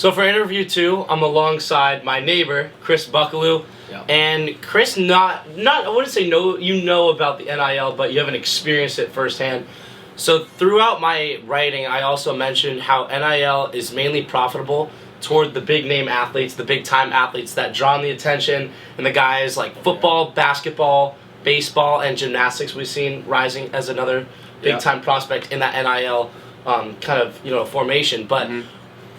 So for interview 2, I'm alongside my neighbor, Chris Buckaloo. Yeah. And Chris, not I wouldn't say you know about the NIL, but you haven't experienced it firsthand. So throughout my writing, I also mentioned how NIL is mainly profitable toward the big name athletes, the big time athletes that draw the attention, and the guys like football, basketball, baseball, and gymnastics we've seen rising as another big time prospect in that NIL kind of formation. But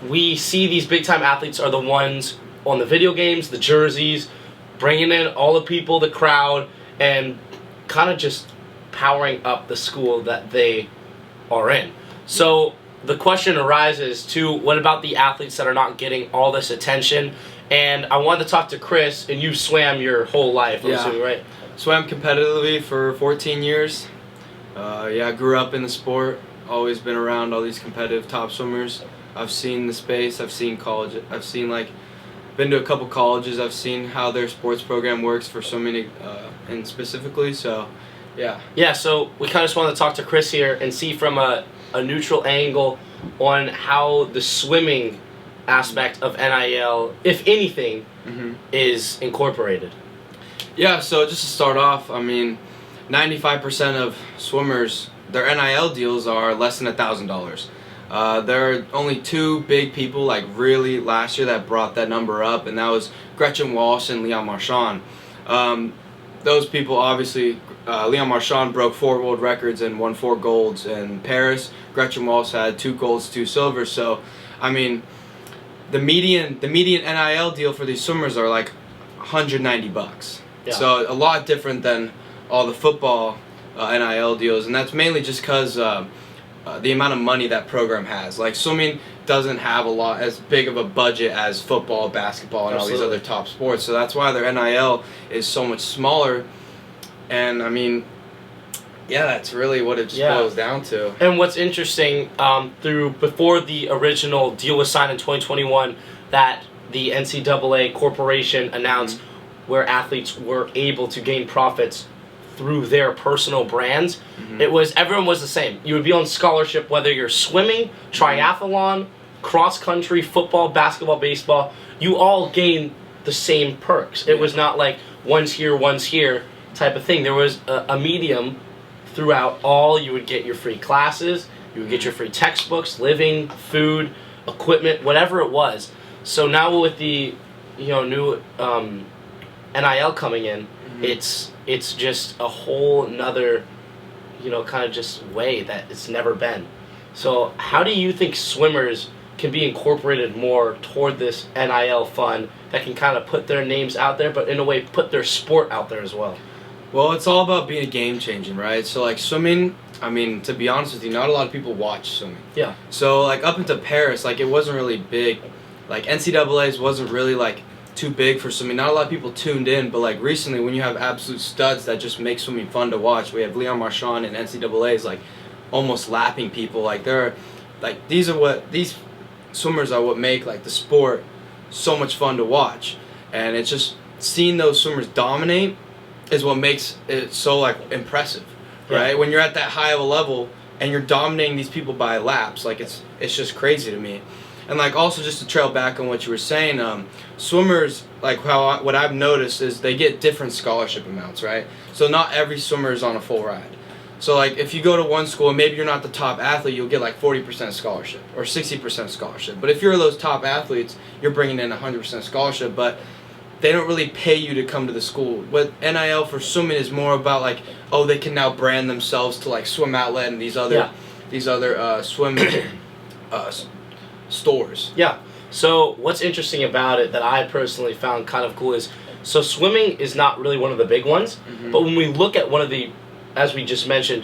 we see these big time athletes are the ones on the video games, the jerseys, bringing in all the people, the crowd, and kind of just powering up the school that they are in. So the question arises to, what about the athletes that are not getting all this attention? And I wanted to talk to Chris, and you swam your whole life, I'm assuming, right? Swam competitively for 14 years. I grew up in the sport, always been around all these competitive top swimmers. I've seen the space, I've seen college, been to a couple colleges, I've seen how their sports program works for swimming and specifically, so yeah. Yeah, so we kind of just want to talk to Chris here and see from a neutral angle on how the swimming aspect of NIL, if anything, is incorporated. Yeah, so just to start off, 95% of swimmers, their NIL deals are less than $1,000. There are only 2 big people, really last year, that brought that number up, and that was Gretchen Walsh and Leon Marchand. Those people, obviously, Leon Marchand broke 4 world records and won 4 golds in Paris. Gretchen Walsh had 2 golds, 2 silvers. So, the median NIL deal for these swimmers are like $190. Yeah. So a lot different than all the football NIL deals, and that's mainly just because the amount of money that program has. Like, swimming doesn't have as big of a budget as football, basketball, and all these other top sports. So that's why their NIL is so much smaller. And that's really what it just boils down to. And what's interesting, before the original deal was signed in 2021, that the NCAA corporation announced where athletes were able to gain profits through their personal brands, everyone was the same. You would be on scholarship whether you're swimming, triathlon, cross country, football, basketball, baseball. You all gain the same perks. It was not like one's here type of thing. There was a medium throughout all. You would get your free classes, you would get your free textbooks, living, food, equipment, whatever it was. So now with the new NIL coming in, it's just a whole nother kind of just way that it's never been. So how do you think swimmers can be incorporated more toward this NIL fund that can kind of put their names out there, but in a way put their sport out there as well? Well, it's all about being game changing, right? So swimming, to be honest with you, not a lot of people watch swimming. Yeah. So up into Paris, it wasn't really big. NCAA's wasn't really too big for swimming. Not a lot of people tuned in, but recently when you have absolute studs that just make swimming fun to watch, we have Leon Marchand and NCAA's almost lapping people. These swimmers are what make the sport so much fun to watch. And it's just seeing those swimmers dominate is what makes it so impressive, right? Yeah. When you're at that high of a level and you're dominating these people by laps, it's just crazy to me. And also just to trail back on what you were saying, swimmers, what I've noticed is they get different scholarship amounts, right? So not every swimmer is on a full ride. So if you go to one school and maybe you're not the top athlete, you'll get 40% scholarship or 60% scholarship. But if you're those top athletes, you're bringing in 100% scholarship, but they don't really pay you to come to the school. What NIL for swimming is more about they can now brand themselves to Swim Outlet and these other swim stores. Yeah. So what's interesting about it that I personally found kind of cool is, so swimming is not really one of the big ones, but when we look at one of the, as we just mentioned,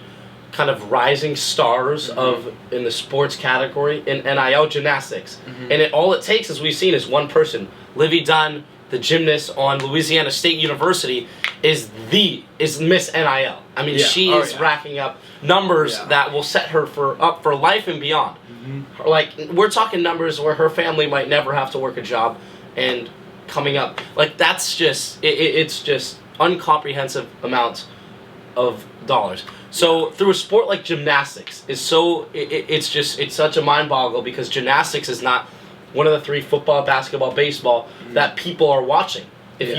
kind of rising stars in the sports category in NIL, gymnastics, and all it takes, as we've seen, is one person. Livy Dunn, the gymnast on Louisiana State University, is Miss NIL. She is racking up numbers that will set her up for life and beyond. We're talking numbers where her family might never have to work a job, and coming up, that's just it's just incomprehensive amounts of dollars. So through a sport like gymnastics it's such a mind boggle, because gymnastics is not one of the three: football, basketball, baseball, that people are watching. If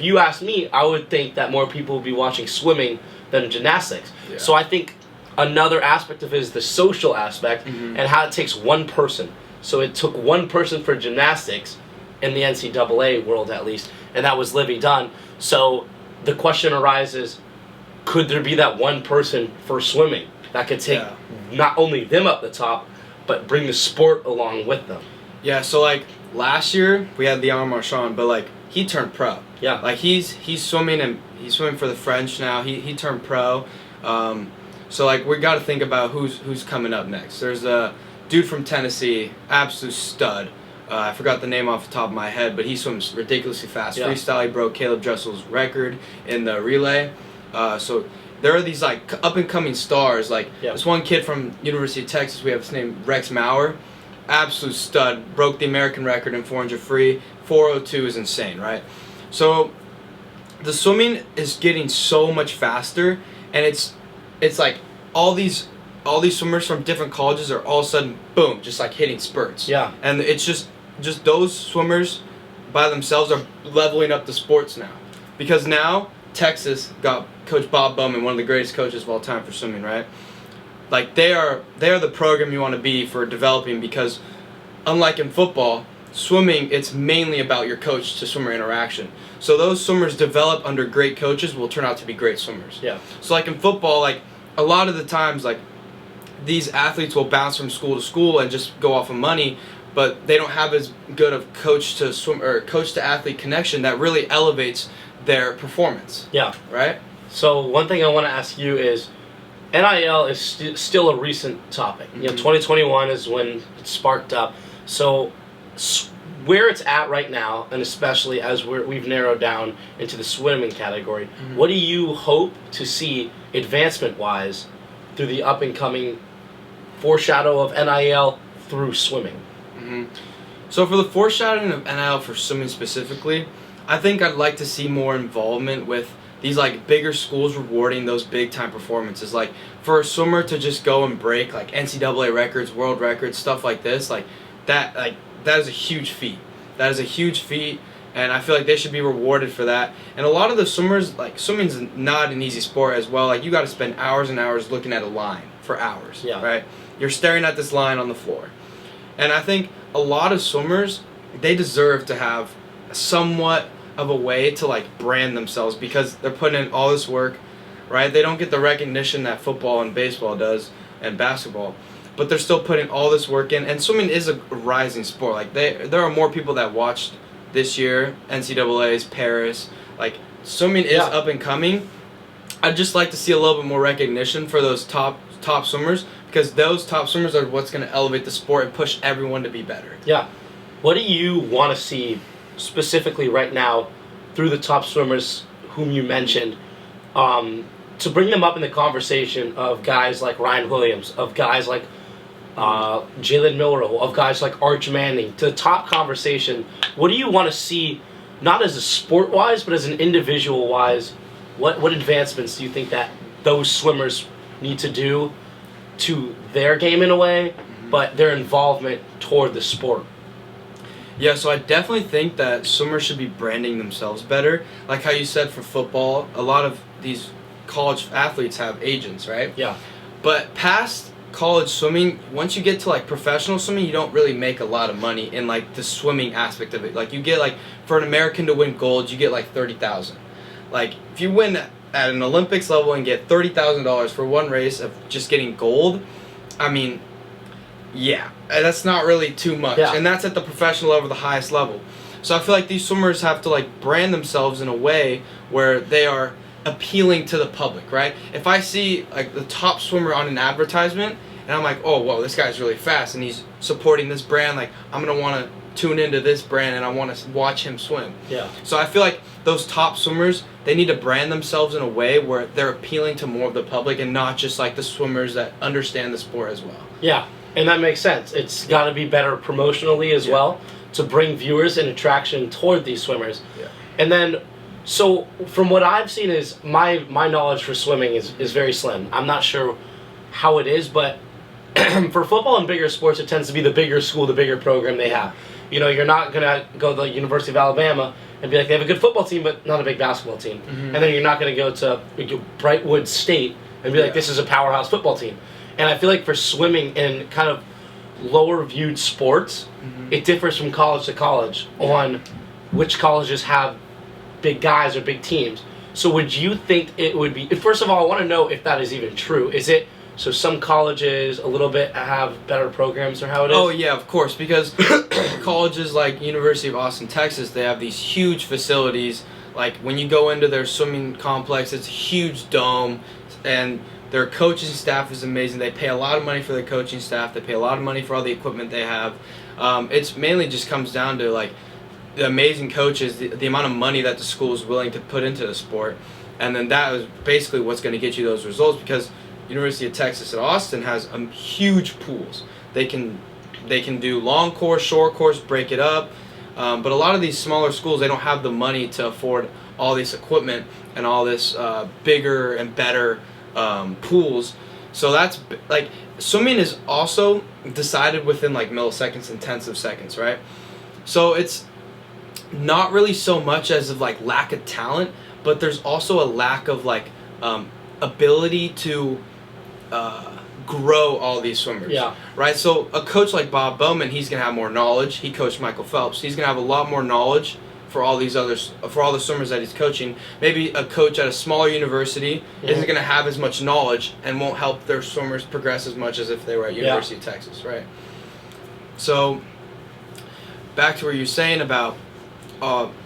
you ask me, I would think that more people would be watching swimming than gymnastics. Yeah. So I think another aspect of it is the social aspect and how it takes one person. So it took one person for gymnastics in the NCAA world, at least, and that was Livy Dunn. So the question arises, could there be that one person for swimming that could take not only them up the top, but bring the sport along with them? Yeah, so like last year we had Leon Marchand, but like he turned pro. Yeah. Like he's swimming and he's swimming for the French now. He turned pro. So like we got to think about who's coming up next. There's a dude from Tennessee, absolute stud. I forgot the name off the top of my head, but he swims ridiculously fast. Yeah. Freestyle, he broke Caleb Dressel's record in the relay. So there are these like up and coming stars. Like this one kid from University of Texas, we have his name Rex Maurer, absolute stud, broke the American record in 400 free. 402 is insane, right? So the swimming is getting so much faster, and it's like all these swimmers from different colleges are all of a sudden boom, just like hitting spurts. Yeah. And it's just those swimmers by themselves are leveling up the sports now, because now Texas got Coach Bob Bowman, one of the greatest coaches of all time for swimming, right? Like they are the program you want to be for developing, because unlike in football, swimming, it's mainly about your coach to swimmer interaction. So those swimmers develop under great coaches will turn out to be great swimmers. Yeah. So like in football, like a lot of the times, like these athletes will bounce from school to school and just go off of money, but they don't have as good of coach to swim or coach to athlete connection that really elevates their performance. Yeah. Right? So one thing I want to ask you is, NIL is still a recent topic. You know, 2021 is when it sparked up. So where it's at right now, and especially as we've narrowed down into the swimming category, what do you hope to see advancement-wise through the up-and-coming foreshadow of NIL through swimming? So for the foreshadowing of NIL for swimming specifically, I think I'd like to see more involvement with these like bigger schools rewarding those big time performances. Like for a swimmer to just go and break like NCAA records, world records, stuff like this, that is a huge feat. That is a huge feat, and I feel like they should be rewarded for that. And a lot of the swimmers, like swimming's not an easy sport as well. Like you got to spend hours and hours looking at a line for hours. Yeah. Right? You're staring at this line on the floor. And I think a lot of swimmers, they deserve to have somewhat of a way to like brand themselves, because they're putting in all this work, right? They don't get the recognition that football and baseball does and basketball, but they're still putting all this work in. And swimming is a rising sport. Like there are more people that watched this year, NCAA's, Paris. Like swimming is up and coming. I'd just like to see a little bit more recognition for those top swimmers, because those top swimmers are what's going to elevate the sport and push everyone to be better. Yeah. What do you want to see specifically right now through the top swimmers whom you mentioned, to bring them up in the conversation of guys like Ryan Williams, of guys like Jalen Milroe, of guys like Arch Manning, to the top conversation? What do you want to see, not as a sport-wise, but as an individual-wise? What advancements do you think that those swimmers need to do to their game in a way, but their involvement toward the sport? Yeah, so I definitely think that swimmers should be branding themselves better. Like how you said for football, a lot of these college athletes have agents, right? Yeah. But past college swimming, once you get to like professional swimming, you don't really make a lot of money in like the swimming aspect of it. Like you get like, for an American to win gold, you get like $30,000. Like if you win at an Olympics level and get $30,000 for one race of just getting gold, I mean, yeah, that's not really too much. Yeah. And that's at the professional level, the highest level. So I feel like these swimmers have to like brand themselves in a way where they are appealing to the public, right? If I see like the top swimmer on an advertisement and I'm like, oh, whoa, this guy's really fast and he's supporting this brand, like I'm going to want to tune into this brand and I want to watch him swim. Yeah. So I feel like those top swimmers, they need to brand themselves in a way where they're appealing to more of the public and not just like the swimmers that understand the sport as well. Yeah. And that makes sense. It's got to be better promotionally as well to bring viewers and attraction toward these swimmers. Yeah. And then, so from what I've seen is my knowledge for swimming is very slim. I'm not sure how it is, but for football and bigger sports, it tends to be the bigger school, the bigger program they have. You know, you're not going to go to the University of Alabama and be like, they have a good football team, but not a big basketball team. And then you're not going to go to Brightwood State and be like, this is a powerhouse football team. And I feel like for swimming and kind of lower viewed sports, it differs from college to college on which colleges have big guys or big teams. So would you think it would be, first of all, I want to know if that is even true. Is it, so some colleges a little bit have better programs or how it is? Oh yeah, of course, because colleges like University of Austin, Texas, they have these huge facilities. Like when you go into their swimming complex, it's a huge dome, and their coaching staff is amazing. They pay a lot of money for their coaching staff. They pay a lot of money for all the equipment they have. It's mainly just comes down to like the amazing coaches, the amount of money that the school is willing to put into the sport, and then that is basically what's going to get you those results, because University of Texas at Austin has huge pools. They can do long course, short course, break it up, but a lot of these smaller schools, they don't have the money to afford all this equipment and all this bigger and better pools. So that's like, swimming is also decided within like milliseconds and tenths of seconds, right? So it's not really so much as of like lack of talent, but there's also a lack of like ability to grow all these swimmers. Yeah. Right? So a coach like Bob Bowman, he's gonna have more knowledge. He coached Michael Phelps. He's gonna have a lot more knowledge for all these others, for all the swimmers that he's coaching. Maybe a coach at a smaller university isn't gonna have as much knowledge and won't help their swimmers progress as much as if they were at University of Texas, right? So back to what you're saying about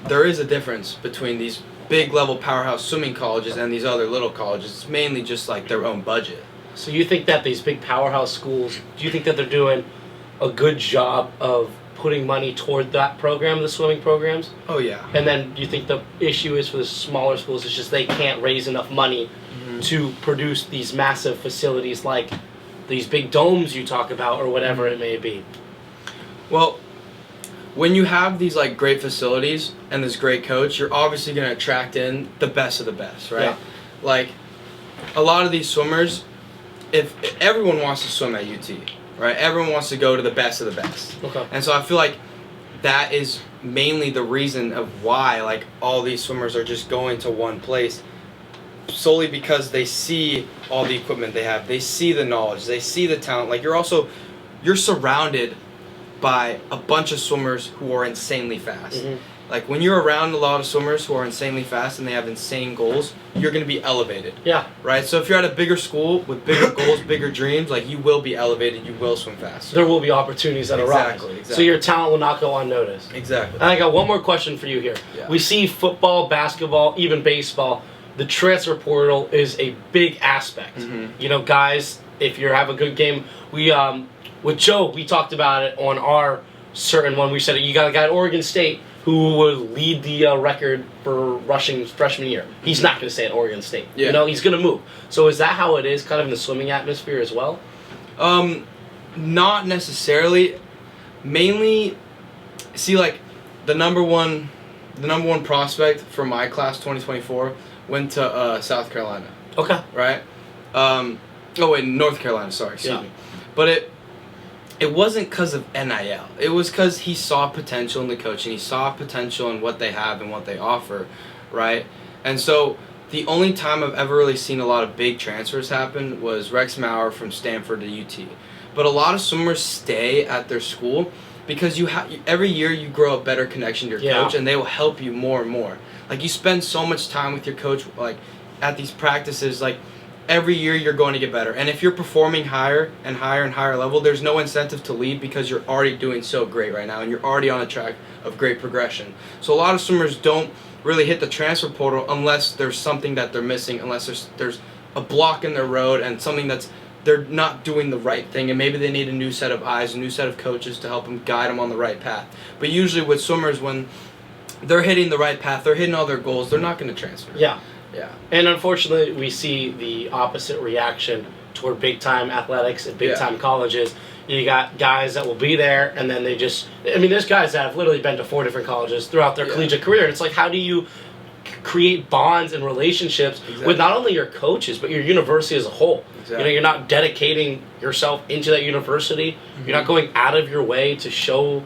there is a difference between these big level powerhouse swimming colleges and these other little colleges. It's mainly just like their own budget. So you think that these big powerhouse schools, do you think that they're doing a good job of putting money toward that program, the swimming programs? Oh yeah. And then do you think the issue is for the smaller schools, it's just they can't raise enough money to produce these massive facilities like these big domes you talk about or whatever it may be? Well, when you have these like great facilities and this great coach, you're obviously going to attract in the best of the best, right? Yeah. Like a lot of these swimmers, if everyone wants to swim at UT, right? Everyone wants to go to the best of the best. Okay. And so I feel like that is mainly the reason of why like all these swimmers are just going to one place, solely because they see all the equipment they have. They see the knowledge, they see the talent. Like you're surrounded by a bunch of swimmers who are insanely fast. Like when you're around a lot of swimmers who are insanely fast and they have insane goals, you're going to be elevated. Yeah. Right? So if you're at a bigger school with bigger goals, bigger dreams, like you will be elevated, you will swim fast. There will be opportunities that arise. Exactly. So your talent will not go unnoticed. Exactly. And I got one more question for you here. Yeah. We see football, basketball, even baseball. The transfer portal is a big aspect. You know, guys, if you have a good game, we with Joe, we talked about it on our certain one. We said you got a guy at Oregon State who would lead the record for rushing freshman year. He's not going to stay at Oregon State. Yeah. You know, he's going to move. So is that how it is, kind of in the swimming atmosphere as well? Not necessarily. Mainly, see, like the number one prospect for my class 2024 went to South Carolina. Okay. Right. North Carolina. Sorry, excuse me. But it wasn't because of NIL. It was because he saw potential in the coaching. He saw potential in what they have and what they offer, right? And so the only time I've ever really seen a lot of big transfers happen was Rex Maurer from Stanford to UT. But a lot of swimmers stay at their school because every year you grow a better connection to your coach, and they will help you more and more. Like you spend so much time with your coach, like at these practices, like every year you're going to get better. And if you're performing higher and higher and higher level, there's no incentive to leave because you're already doing so great right now and you're already on a track of great progression. So a lot of swimmers don't really hit the transfer portal unless there's something that they're missing, unless there's a block in their road and something that's they're not doing the right thing, and maybe they need a new set of eyes, a new set of coaches to help them guide them on the right path. But usually with swimmers, when they're hitting the right path, they're hitting all their goals, they're not going to transfer. Yeah. Yeah. And unfortunately, we see the opposite reaction toward big-time athletics and big-time colleges. You got guys that will be there, and then they just... I mean, there's guys that have literally been to 4 different colleges throughout their collegiate career. And it's like, how do you create bonds and relationships with not only your coaches but your university as a whole. Exactly. You know, you're not dedicating yourself into that university. Mm-hmm. You're not going out of your way to show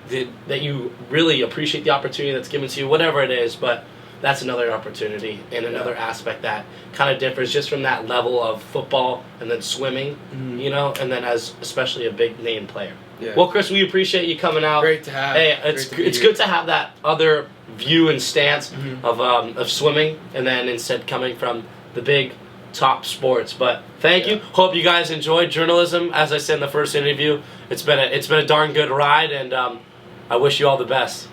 that you really appreciate the opportunity that's given to you, whatever it is. But that's another opportunity and another aspect that kind of differs just from that level of football and then swimming, you know, and then as especially a big name player. Yeah. Well, Chris, we appreciate you coming out. Great to have. Hey, it's good to have that other view and stance Mm-hmm. of swimming, and then instead coming from the big top sports. But thank you. Hope you guys enjoyed journalism. As I said in the first interview, it's been a darn good ride, and I wish you all the best.